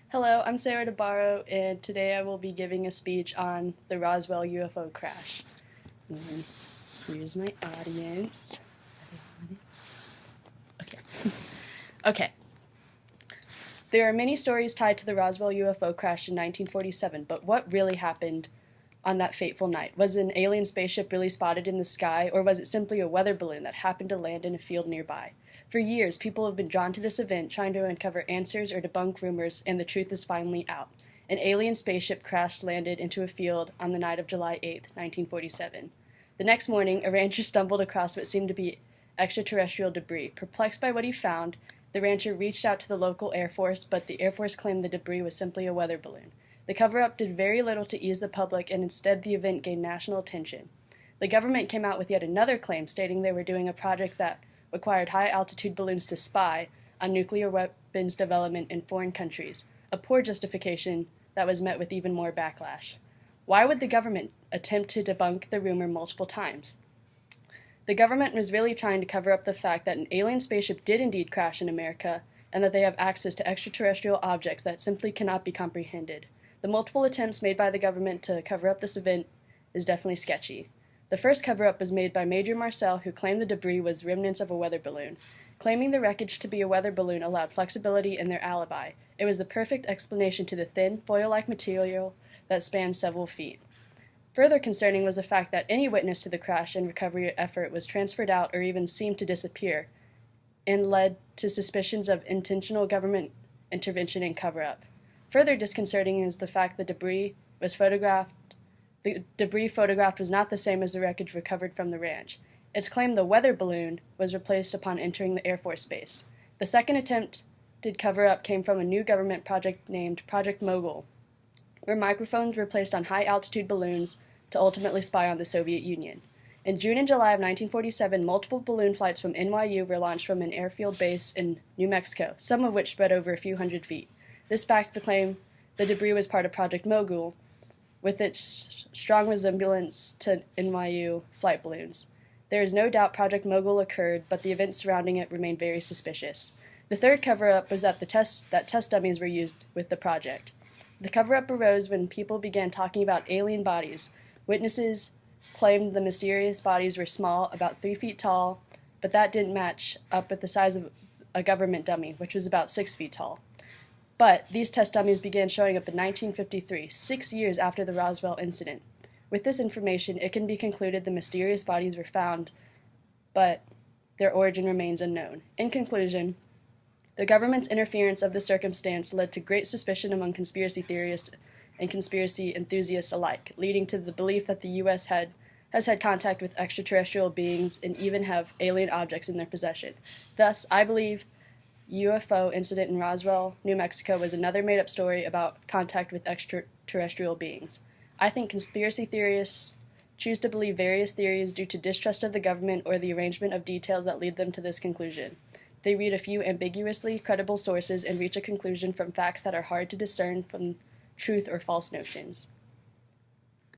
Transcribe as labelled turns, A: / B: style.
A: Hello, I'm Sarah DeBarro, and today I will be giving a speech on the Roswell UFO crash. And here's my audience. Okay. Okay. There are many stories tied to the Roswell UFO crash in 1947, but what really happened on that fateful night? Was an alien spaceship really spotted in the sky, or was it simply a weather balloon that happened to land in a field nearby? For years, people have been drawn to this event, trying to uncover answers or debunk rumors, and the truth is finally out. An alien spaceship crash landed into a field on the night of July 8, 1947. The next morning, a rancher stumbled across what seemed to be extraterrestrial debris. Perplexed by what he found, the rancher reached out to the local Air Force, but the Air Force claimed the debris was simply a weather balloon. The cover-up did very little to ease the public, and instead the event gained national attention. The government came out with yet another claim, stating they were doing a project that required high-altitude balloons to spy on nuclear weapons development in foreign countries, a poor justification that was met with even more backlash. Why would the government attempt to debunk the rumor multiple times? The government was really trying to cover up the fact that an alien spaceship did indeed crash in America, and that they have access to extraterrestrial objects that simply cannot be comprehended. The multiple attempts made by the government to cover up this event is definitely sketchy. The first cover-up was made by Major Marcel, who claimed the debris was remnants of a weather balloon. Claiming the wreckage to be a weather balloon allowed flexibility in their alibi. It was the perfect explanation to the thin, foil-like material that spanned several feet. Further concerning was the fact that any witness to the crash and recovery effort was transferred out or even seemed to disappear, and led to suspicions of intentional government intervention and cover-up. Further disconcerting is the fact the debris photographed was not the same as the wreckage recovered from the ranch. It's claimed the weather balloon was replaced upon entering the Air Force Base. The second attempted cover-up came from a new government project named Project Mogul, where microphones were placed on high-altitude balloons to ultimately spy on the Soviet Union. In June and July of 1947, multiple balloon flights from NYU were launched from an airfield base in New Mexico, some of which spread over a few hundred feet. This backed the claim the debris was part of Project Mogul, with its strong resemblance to NYU flight balloons. There is no doubt Project Mogul occurred, but the events surrounding it remain very suspicious. The third cover-up was that test dummies were used with the project. The cover-up arose when people began talking about alien bodies. Witnesses claimed the mysterious bodies were small, about 3 feet tall, but that didn't match up with the size of a government dummy, which was about 6 feet tall. But these test dummies began showing up in 1953, 6 years after the Roswell incident. With this information, it can be concluded the mysterious bodies were found, but their origin remains unknown. In conclusion, the government's interference of the circumstance led to great suspicion among conspiracy theorists and conspiracy enthusiasts alike, leading to the belief that the U.S. has had contact with extraterrestrial beings and even have alien objects in their possession. Thus, I believe UFO incident in Roswell, New Mexico was another made-up story about contact with extraterrestrial beings. I think conspiracy theorists choose to believe various theories due to distrust of the government or the arrangement of details that lead them to this conclusion. They read a few ambiguously credible sources and reach a conclusion from facts that are hard to discern from truth or false notions.